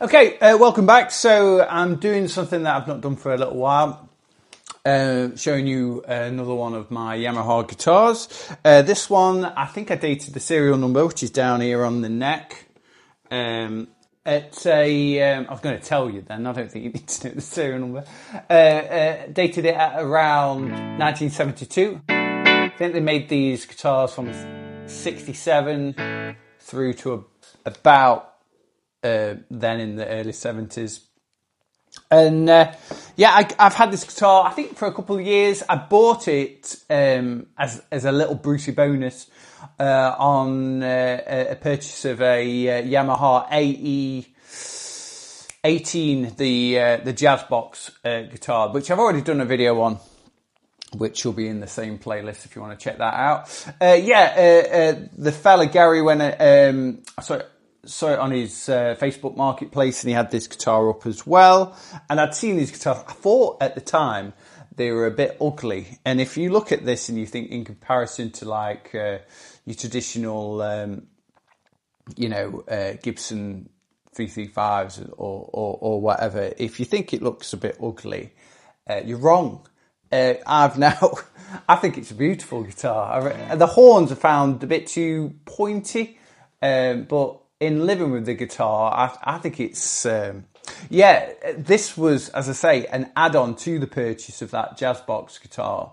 Okay, welcome back. So I'm doing something that I've not done for a little while, showing you another one of my Yamaha guitars. This one, I think I dated the serial number, which is down here on the neck. It's a, I was going to tell you then, I don't think you need to know the serial number. Dated it at around 1972. I think they made these guitars from 67 through to about then in the early 70s. And yeah, I've had this guitar, I think, for a couple of years. I bought it as a little Brucey bonus on a purchase of a Yamaha AE18, the Jazz Box guitar, which I've already done a video on, which will be in the same playlist if you want to check that out. The fella Gary, when saw it on his Facebook Marketplace, and he had this guitar up as well. And I'd seen these guitars. I thought at the time they were a bit ugly. And if you look at this and you think in comparison to like your traditional, Gibson 335s or whatever, if you think it looks a bit ugly, you're wrong. I think it's a beautiful guitar. The horns are found a bit too pointy, but in living with the guitar, I think it's, this was, as I say, an add-on to the purchase of that Jazz Box guitar.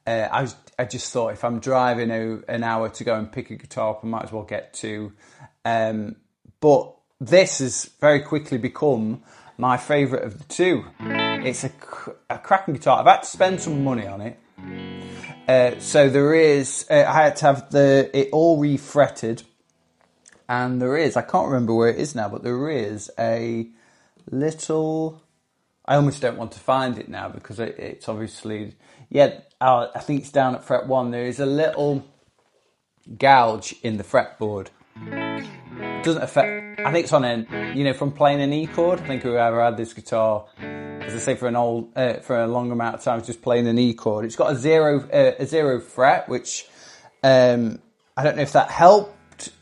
I just thought, if I'm driving an hour to go and pick a guitar up, I might as well get two. But this has very quickly become my favourite of the two. It's a cracking guitar. I've had to spend some money on it. So there is, I had to have it all refretted. And there is, I can't remember where it is now, but there is a little, I almost don't want to find it now because it's obviously, I think it's down at fret 1. There is a little gouge in the fretboard. It doesn't affect, I think it's on from playing an E chord. I think whoever had this guitar, as I say, for a long amount of time, was just playing an E chord. It's got a zero fret, which I don't know if that helped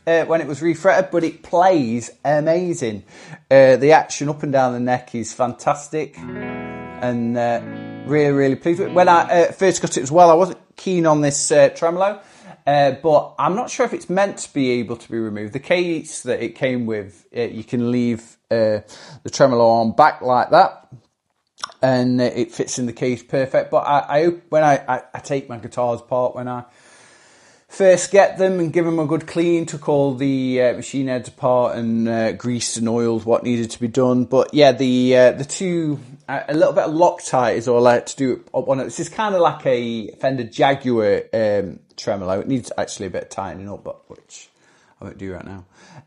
when it was refretted, but it plays amazing. The action up and down the neck is fantastic, and really pleased with it. When I first got it as well, I wasn't keen on this tremolo, but I'm not sure if it's meant to be able to be removed. The case that it came with, you can leave the tremolo arm back like that, and it fits in the case perfect. But when I take my guitars apart, when I first get them and give them a good clean, took all the machine heads apart and greased and oiled what needed to be done. But yeah, the two, a little bit of Loctite is all I had to do on it. This is kind of like a Fender Jaguar tremolo. It needs actually a bit of tightening up, but which I won't do right now.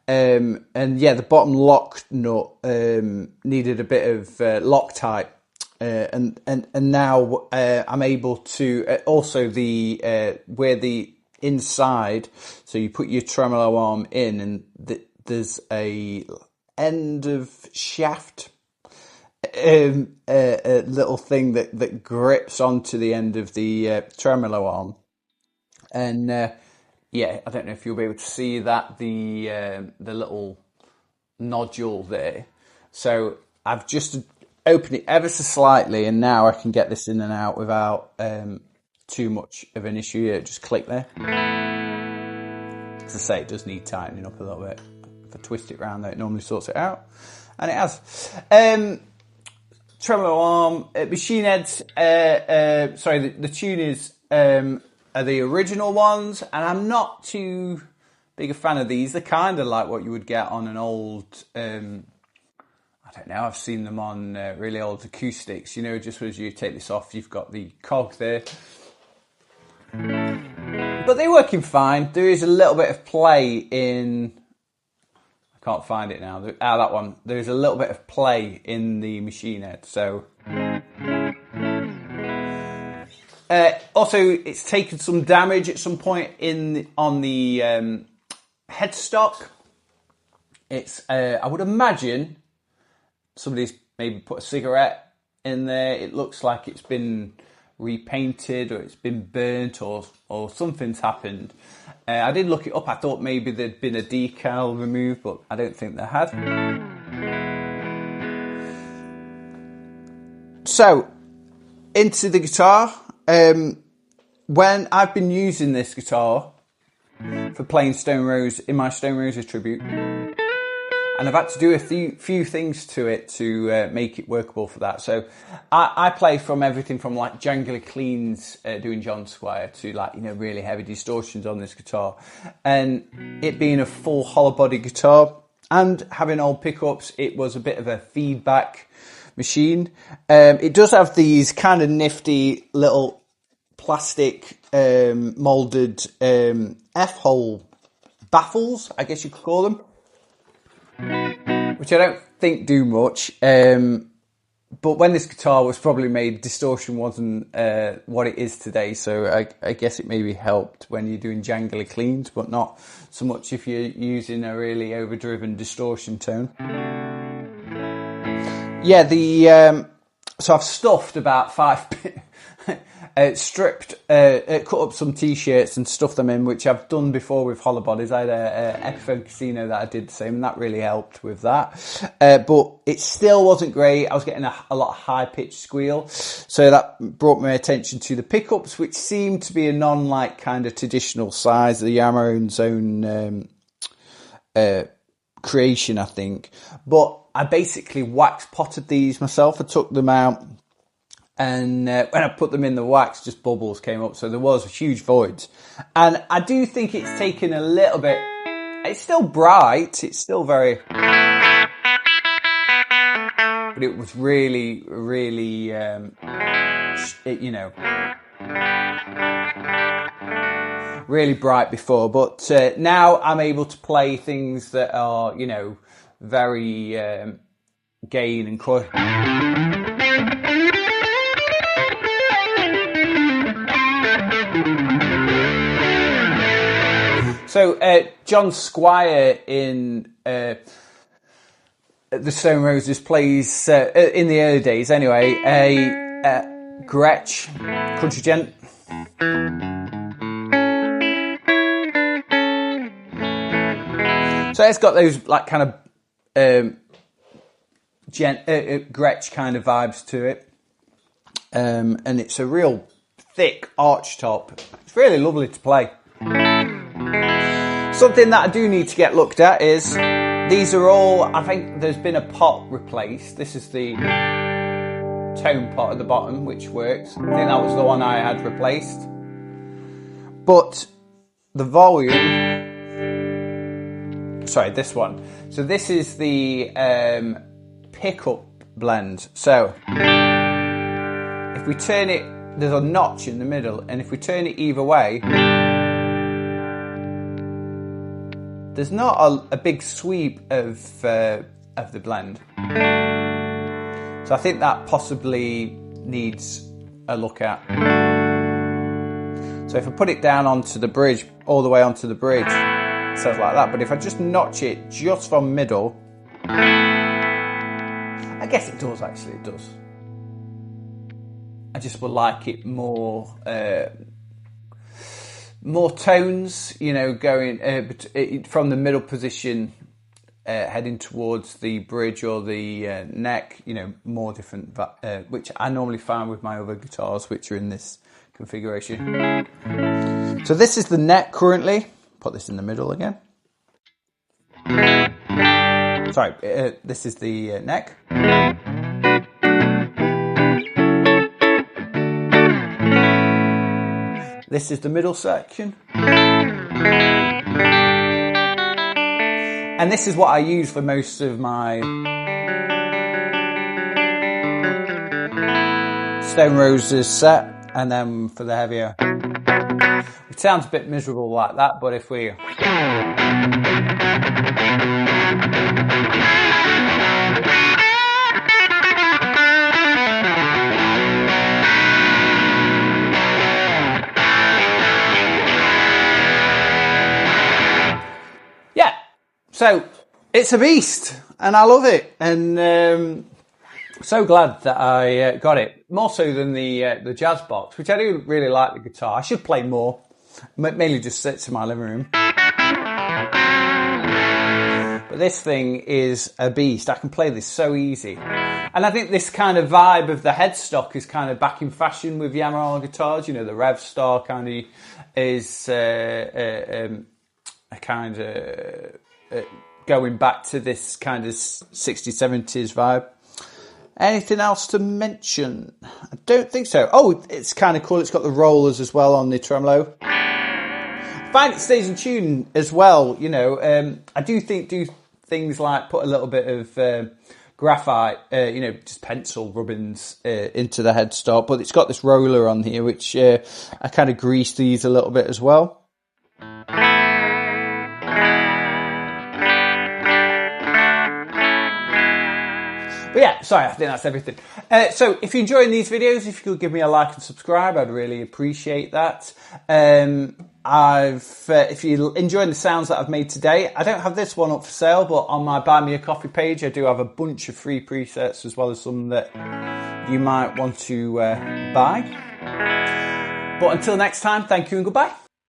And yeah, the bottom lock nut needed a bit of Loctite. And now I'm able to also where the inside, so you put your tremolo arm in, and there's a end of shaft, a little thing that grips onto the end of the tremolo arm, and I don't know if you'll be able to see that, the little nodule there. So I've just opened it ever so slightly, and now I can get this in and out without too much of an issue. Here, just click there. As I say, it does need tightening up a little bit. If I twist it around there, it normally sorts it out, and it has. Tremolo arm, machine heads. The tuners are the original ones, and I'm not too big a fan of these. They're kind of like what you would get on an old, I don't know, I've seen them on really old acoustics, you know, just as you take this off, you've got the cog there. But they're working fine. There is a little bit of play in, I can't find it now, that one. There's a little bit of play in the machine head, so. Also, it's taken some damage at some point on the headstock. It's, I would imagine, somebody's maybe put a cigarette in there. It looks like it's been repainted or it's been burnt or something's happened. I did look it up. I thought maybe there'd been a decal removed, but I don't think there had. So, into the guitar. When I've been using this guitar for playing Stone Rose in my Stone Roses tribute, and I've had to do a few things to it to make it workable for that. So I play from everything from like jangly cleans doing John Squire to like, you know, really heavy distortions on this guitar, and it being a full hollow body guitar and having old pickups, it was a bit of a feedback machine. It does have these kind of nifty little plastic molded F-hole baffles, I guess you could call them, which I don't think do much. But when this guitar was probably made, distortion wasn't what it is today, so I guess it maybe helped when you're doing jangly cleans, but not so much if you're using a really overdriven distortion tone. Yeah, so I've stuffed about 5, stripped, cut up some t-shirts and stuffed them in, which I've done before with hollow bodies. I had a Epiphone Casino that I did the same, and that really helped with that. But it still wasn't great. I was getting a lot of high-pitched squeal, so that brought my attention to the pickups, which seemed to be a non-like kind of traditional size, the Yamaha's own creation, I think. But I basically wax potted these myself. I took them out, and when I put them in the wax, just bubbles came up. So there was a huge void. And I do think it's taken a little bit. It's still bright. It's still very. But it was really, really, you know, really bright before. But now I'm able to play things that are, you know, very gain and crush. So John Squire in the Stone Roses plays in the early days anyway a Gretsch country gent. So it's got those like kind of Gretsch kind of vibes to it, and it's a real thick arch top. It's really lovely to play. Something that I do need to get looked at is these are all, I think there's been a pot replaced. This is the tone pot at the bottom, which works. I think that was the one I had replaced. But the volume, sorry, this one. So this is the pickup blend. So if we turn it, there's a notch in the middle, and if we turn it either way, there's not a big sweep of the blend. So I think that possibly needs a look at. So if I put it down onto the bridge, all the way onto the bridge, it sounds like that. But if I just notch it just from middle, I guess it does actually, it does. I just would like it more tones, you know, going from the middle position, heading towards the bridge or the neck, you know, more different, which I normally find with my other guitars, which are in this configuration. So this is the neck currently. Put this in the middle again. Sorry, this is the neck. This is the middle section. And this is what I use for most of my Stone Roses set, and then for the heavier. It sounds a bit miserable like that, but if we... Yeah, so it's a beast, and I love it, and so glad that I got it, more so than the Jazz Box, which I do really like the guitar. I should play more, mainly just sits in my living room. But this thing is a beast. I can play this so easy. And I think this kind of vibe of the headstock is kind of back in fashion with Yamaha guitars. You know, the Rev Star kind of is a kind of going back to this kind of 60s, 70s vibe. Anything else to mention? I don't think so. Oh, it's kind of cool. It's got the rollers as well on the tremolo. I find it stays in tune as well. You know, I do things like put a little bit of graphite, you know, just pencil rubbings into the headstock. But it's got this roller on here, which I kind of grease these a little bit as well. But yeah, sorry, I think that's everything. So if you're enjoying these videos, if you could give me a like and subscribe, I'd really appreciate that. If you're enjoying the sounds that I've made today, I don't have this one up for sale, but on my Buy Me a Coffee page, I do have a bunch of free presets as well as some that you might want to buy. But until next time, thank you and goodbye.